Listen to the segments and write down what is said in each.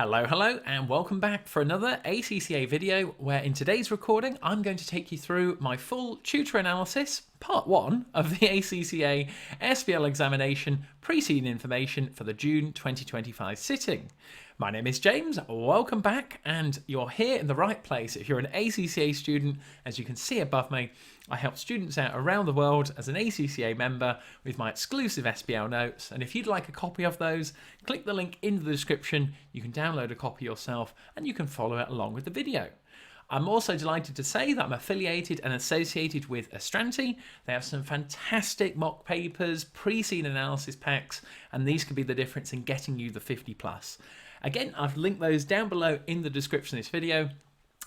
Hello, and welcome back for another ACCA video where in today's recording I'm going to take you through my full tutor analysis, part 1 of the ACCA SBL examination preceding information for the June 2025 sitting. My name is James, welcome back, and you're here in the right place. If you're an ACCA student, as you can see above me, I help students out around the world as an ACCA member with my exclusive SBL notes, and if you'd like a copy of those, click the link in the description. You can download a copy yourself and you can follow it along with the video. I'm also delighted to say that I'm affiliated and associated with Astranti. They have some fantastic mock papers, pre-scene analysis packs, and these could be the difference in getting you the 50 plus. Again, I've linked those down below in the description of this video.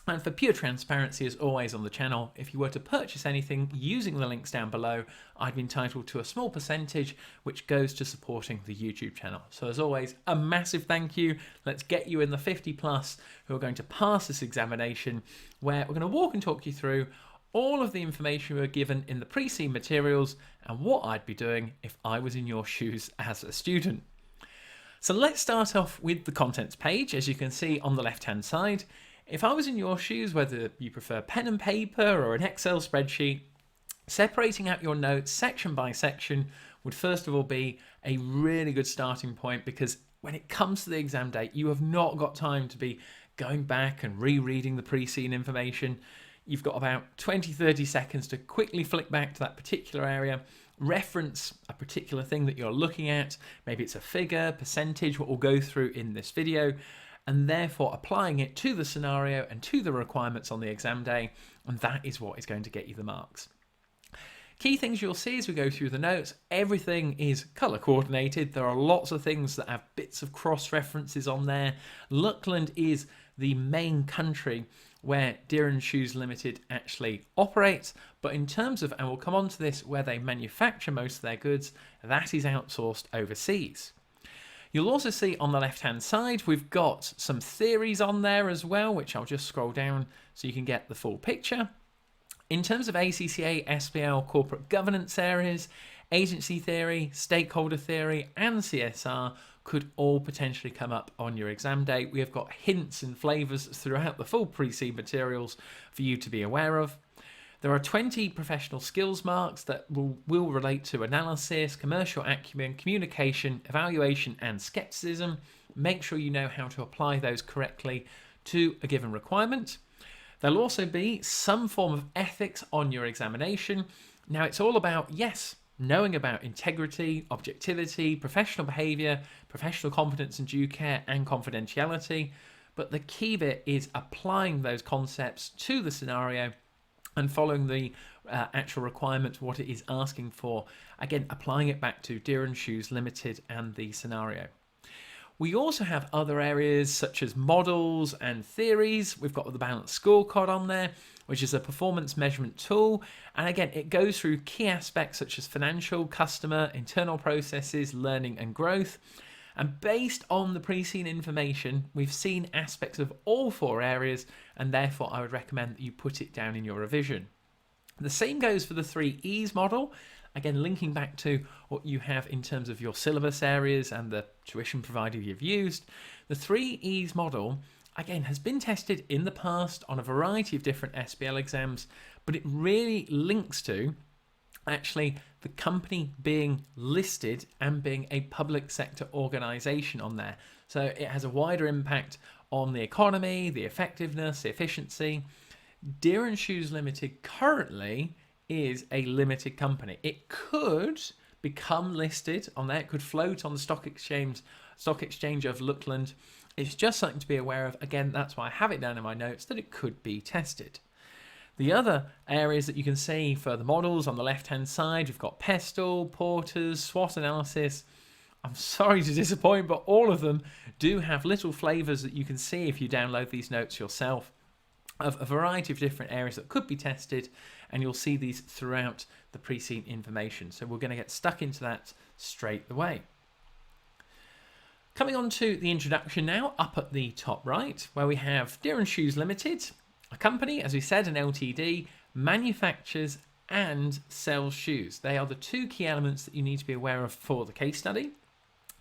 And for pure transparency, as always on the channel, if you were to purchase anything using the links down below, I'd be entitled to a small percentage which goes to supporting the YouTube channel. So as always, a massive thank you. Let's get you in the 50 plus who are going to pass this examination, where we're going to walk and talk you through all of the information we were given in the pre-scene materials and what I'd be doing if I was in your shoes as a student. So let's start off with the contents page. As you can see on the left-hand side, if I was in your shoes, whether you prefer pen and paper or an Excel spreadsheet, separating out your notes section by section would first of all be a really good starting point, because when it comes to the exam date, you have not got time to be going back and rereading the pre-scene information. You've got about 20-30 seconds to quickly flick back to that particular area, reference a particular thing that you're looking at. Maybe it's a figure, percentage, what we'll go through in this video, and therefore applying it to the scenario and to the requirements on the exam day, and that is what is going to get you the marks. Key things you'll see as we go through the notes, everything is colour coordinated. There are lots of things that have bits of cross references on there. Luckland is the main country where Dearn Shoes Ltd actually operates, but in terms of, and we'll come on to this, where they manufacture most of their goods, that is outsourced overseas. You'll also see on the left-hand side, we've got some theories on there as well, which I'll just scroll down so you can get the full picture. In terms of ACCA SBL corporate governance areas, agency theory, stakeholder theory, and CSR could all potentially come up on your exam day. We have got hints and flavours throughout the full pre-scene materials for you to be aware of. There are 20 professional skills marks that will relate to analysis, commercial acumen, communication, evaluation, and skepticism. Make sure you know how to apply those correctly to a given requirement. There'll also be some form of ethics on your examination. Now, it's all about, yes, knowing about integrity, objectivity, professional behaviour, professional competence and due care, and confidentiality. But the key bit is applying those concepts to the scenario and following the actual requirements, what it is asking for. Again, applying it back to Dearn Shoes Ltd and the scenario. We also have other areas such as models and theories. We've got the balanced scorecard on there, which is a performance measurement tool. And again, it goes through key aspects such as financial, customer, internal processes, learning and growth. And based on the pre-scene information, we've seen aspects of all 4 areas, and therefore I would recommend that you put it down in your revision. The same goes for the 3 E's model. Again, linking back to what you have in terms of your syllabus areas and the tuition provider you've used. The 3 E's model, again, has been tested in the past on a variety of different SBL exams, but it really links to actually the company being listed and being a public sector organisation on there. So it has a wider impact on the economy, the effectiveness, the efficiency. Dearn Shoes Ltd currently is a limited company. It could become listed on there. It could float on the stock exchange of Luckland. It's just something to be aware of. Again, that's why I have it down in my notes that it could be tested. The other areas that you can see for the models on the left-hand side, we've got PESTLE, Porter's, SWOT analysis. I'm sorry to disappoint, but all of them do have little flavours that you can see if you download these notes yourself, of a variety of different areas that could be tested, and you'll see these throughout the pre-scene information. So we're going to get stuck into that straight away. Coming on to the introduction now, up at the top right, where we have Dearn Shoes Ltd, a company, as we said, an LTD, manufactures and sells shoes. They are the 2 key elements that you need to be aware of for the case study.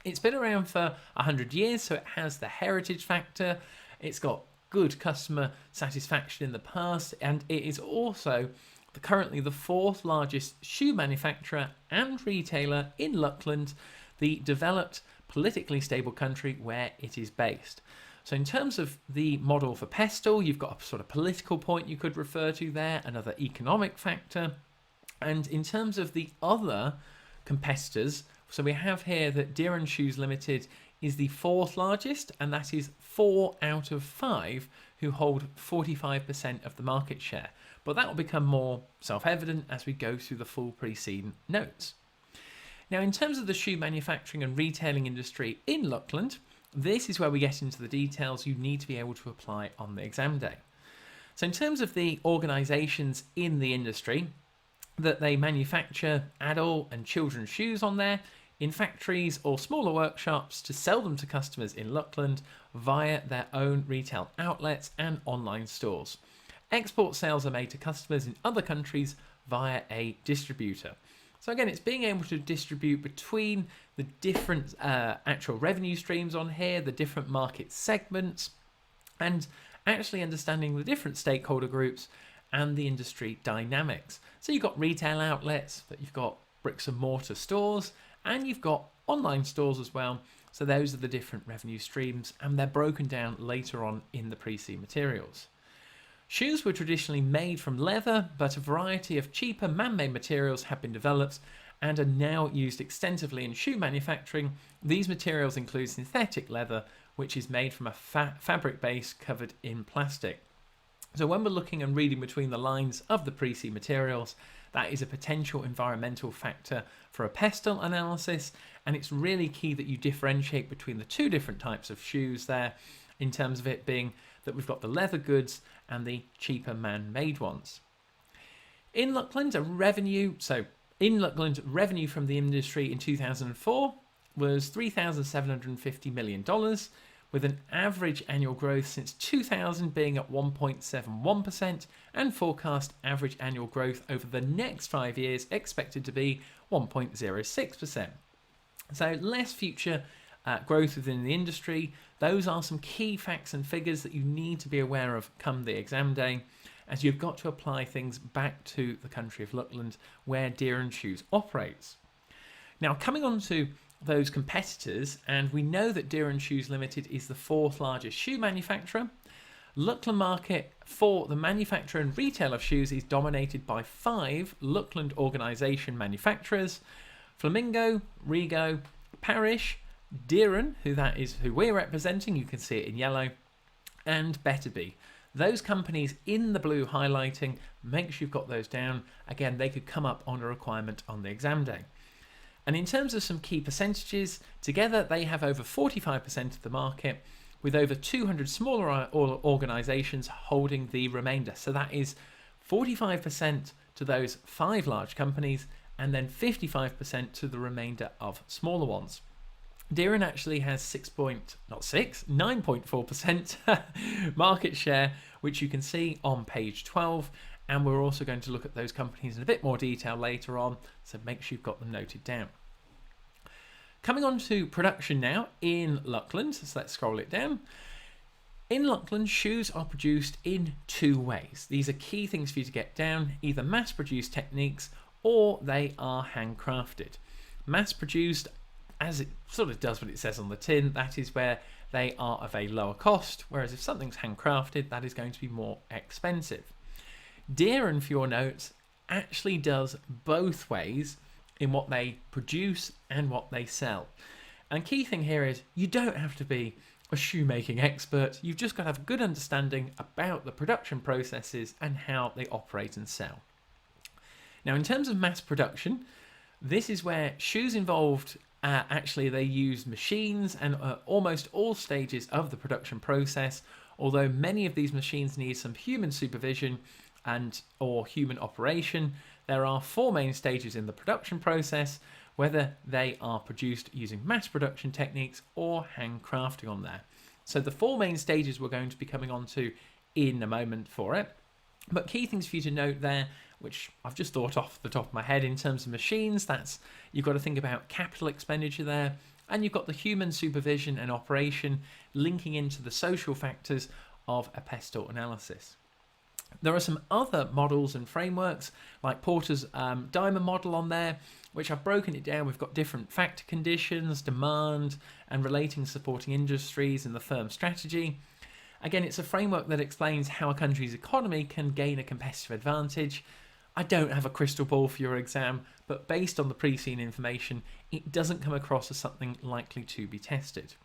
It's been around for 100 years, so it has the heritage factor. It's got good customer satisfaction in the past, and it is also currently the 4th largest shoe manufacturer and retailer in Luckland, the developed, politically stable country where it is based. So in terms of the model for Pestle, you've got a sort of political point you could refer to there, another economic factor. And in terms of the other competitors, so we have here that Dearn Shoes Ltd is the 4th largest, and that is 4 out of 5 who hold 45% of the market share. But that will become more self-evident as we go through the full preceding notes. Now, in terms of the shoe manufacturing and retailing industry in Luckland, this is where we get into the details you need to be able to apply on the exam day. So in terms of the organisations in the industry, that they manufacture adult and children's shoes on there in factories or smaller workshops to sell them to customers in Luckland via their own retail outlets and online stores. Export sales are made to customers in other countries via a distributor. So again, it's being able to distribute between the different actual revenue streams on here, the different market segments, and actually understanding the different stakeholder groups and the industry dynamics. So you've got retail outlets, but you've got bricks and mortar stores, and you've got online stores as well. So those are the different revenue streams, and they're broken down later on in the pre-C materials. Shoes were traditionally made from leather, but a variety of cheaper man-made materials have been developed and are now used extensively in shoe manufacturing. These materials include synthetic leather, which is made from a fabric base covered in plastic. So when we're looking and reading between the lines of the pre-C materials, that is a potential environmental factor for a pestle analysis, and it's really key that you differentiate between the two different types of shoes there, in terms of it being that we've got the leather goods and the cheaper man-made ones. In Luckland, revenue from the industry in 2004 was $3,750 million, with an average annual growth since 2000 being at 1.71%, and forecast average annual growth over the next 5 years expected to be 1.06%. So less future growth within the industry. Those are some key facts and figures that you need to be aware of come the exam day, as you've got to apply things back to the country of Luckland where Dearn Shoes operates. Now, coming on to those competitors, and we know that Dearn Shoes Ltd is the 4th largest shoe manufacturer. Luckland market for the manufacture and retail of shoes is dominated by 5 Luckland organisation manufacturers: Flamingo, Rego, Parish, Dearn, who we're representing, you can see it in yellow, and Betterby. Those companies in the blue highlighting, make sure you've got those down. Again, they could come up on a requirement on the exam day. And in terms of some key percentages, together they have over 45% of the market, with over 200 smaller organisations holding the remainder. So that is 45% to those 5 large companies, and then 55% to the remainder of smaller ones. Dearn actually has 9.4% market share, which you can see on page 12. And we're also going to look at those companies in a bit more detail later on, so make sure you've got them noted down. Coming on to production now in Luckland, so let's scroll it down. In Luckland, shoes are produced in 2 ways. These are key things for you to get down: either mass-produced techniques or they are handcrafted. Mass-produced, as it sort of does what it says on the tin, that is where they are of a lower cost, whereas if something's handcrafted, that is going to be more expensive. Dearn, for your notes, actually does both ways in what they produce and what they sell. And key thing here is you don't have to be a shoemaking expert, you've just got to have a good understanding about the production processes and how they operate and sell. Now, in terms of mass production, this is where shoes involved actually they use machines and almost all stages of the production process, although many of these machines need some human supervision or human operation. There are 4 main stages in the production process, whether they are produced using mass production techniques or handcrafting on there. So the 4 main stages we're going to be coming on to in a moment for it. But key things for you to note there, which I've just thought off the top of my head in terms of machines, you've got to think about capital expenditure there, and you've got the human supervision and operation linking into the social factors of a pestle analysis. There are some other models and frameworks like Porter's diamond model on there, which I've broken it down. We've got different factor conditions, demand, and relating supporting industries in the firm strategy. Again, it's a framework that explains how a country's economy can gain a competitive advantage. I don't have a crystal ball for your exam, but based on the pre-seen information, it doesn't come across as something likely to be tested.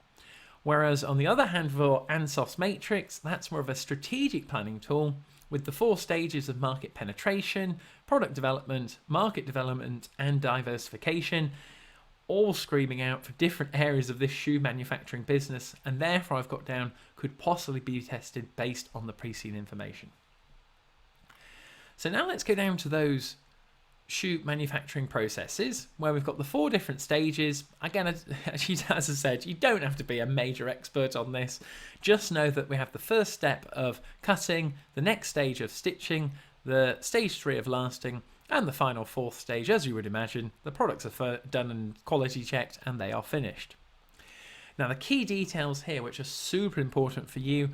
Whereas on the other hand, for Ansos's matrix, that's more of a strategic planning tool with the 4 stages of market penetration, product development, market development, and diversification, all screaming out for different areas of this shoe manufacturing business, and therefore I've got down could possibly be tested based on the pre-seen information. So now let's go down to those shoe manufacturing processes where we've got the 4 different stages. Again, as I said, you don't have to be a major expert on this. Just know that we have the first step of cutting, the next stage of stitching, the stage 3 of lasting, and the final 4th stage, as you would imagine. The products are done and quality checked and they are finished. Now the key details here, which are super important for you,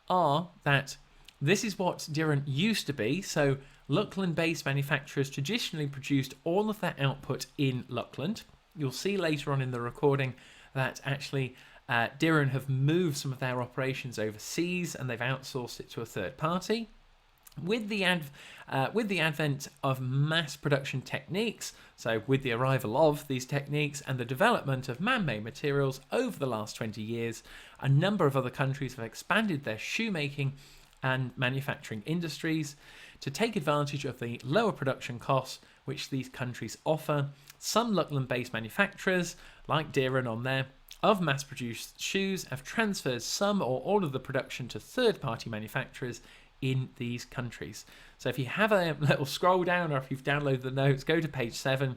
are that this is what Dearn used to be. So Luckland-based manufacturers traditionally produced all of their output in Luckland. You'll see later on in the recording that actually Dearn have moved some of their operations overseas and they've outsourced it to a third party. With the advent of mass production techniques, so with the arrival of these techniques and the development of man-made materials over the last 20 years, a number of other countries have expanded their shoemaking and manufacturing industries to take advantage of the lower production costs which these countries offer. Some Luckland-based manufacturers, like Dearn on there, of mass-produced shoes have transferred some or all of the production to third-party manufacturers in these countries. So if you have a little scroll down or if you've downloaded the notes, go to page 7.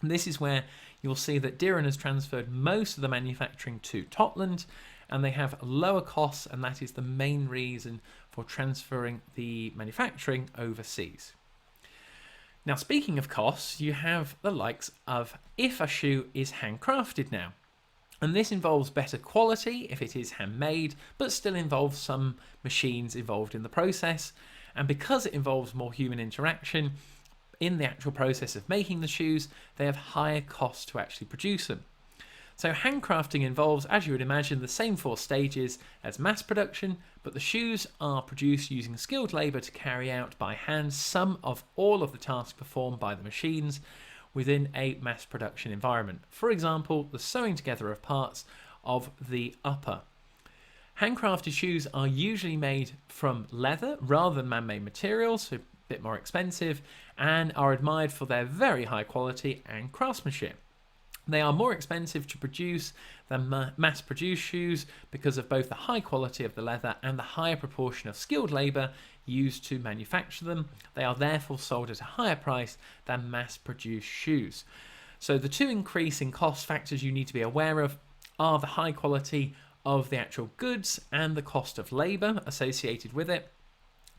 And this is where you'll see that Dearn has transferred most of the manufacturing to Totland, and they have lower costs, and that is the main reason for transferring the manufacturing overseas. Now, speaking of costs, you have the likes of if a shoe is handcrafted now. And this involves better quality if it is handmade, but still involves some machines involved in the process. And because it involves more human interaction in the actual process of making the shoes, they have higher costs to actually produce them. So handcrafting involves, as you would imagine, the same 4 stages as mass production, but the shoes are produced using skilled labour to carry out by hand some of all of the tasks performed by the machines within a mass production environment. For example, the sewing together of parts of the upper. Handcrafted shoes are usually made from leather rather than man-made materials, so a bit more expensive, and are admired for their very high quality and craftsmanship. They are more expensive to produce than mass-produced shoes because of both the high quality of the leather and the higher proportion of skilled labour used to manufacture them. They are therefore sold at a higher price than mass-produced shoes. So the 2 increasing cost factors you need to be aware of are the high quality of the actual goods and the cost of labour associated with it.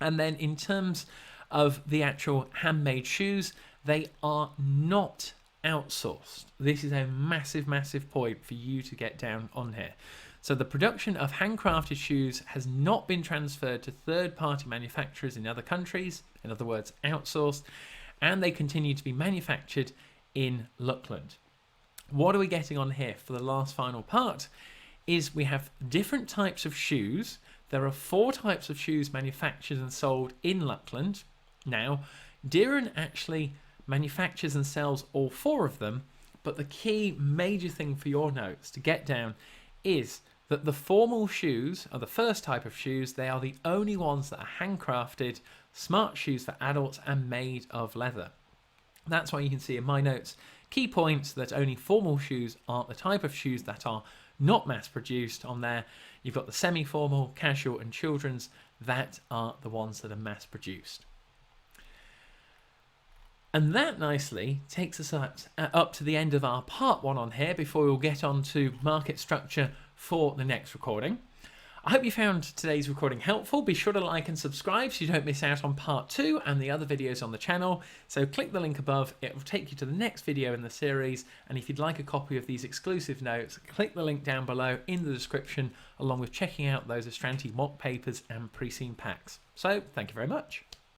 And then in terms of the actual handmade shoes, they are not outsourced. This is a massive, massive point for you to get down on here. So the production of handcrafted shoes has not been transferred to third-party manufacturers in other countries, in other words, outsourced, and they continue to be manufactured in Luckland. What are we getting on here for the last final part is we have different types of shoes. There are 4 types of shoes manufactured and sold in Luckland. Now, Dearn actually manufactures and sells all 4 of them, but the key major thing for your notes to get down is that the formal shoes are the first type of shoes. They are the only ones that are handcrafted, smart shoes for adults and made of leather. That's why you can see in my notes key points that only formal shoes are the type of shoes that are not mass produced on there. You've got the semi-formal, casual and children's. That are the ones that are mass produced. And that nicely takes us up to the end of our part 1 on here before we'll get on to market structure for the next recording. I hope you found today's recording helpful. Be sure to like and subscribe so you don't miss out on part 2 and the other videos on the channel. So click the link above, it will take you to the next video in the series, and if you'd like a copy of these exclusive notes, click the link down below in the description, along with checking out those Astranti mock papers and pre-seen packs. So thank you very much.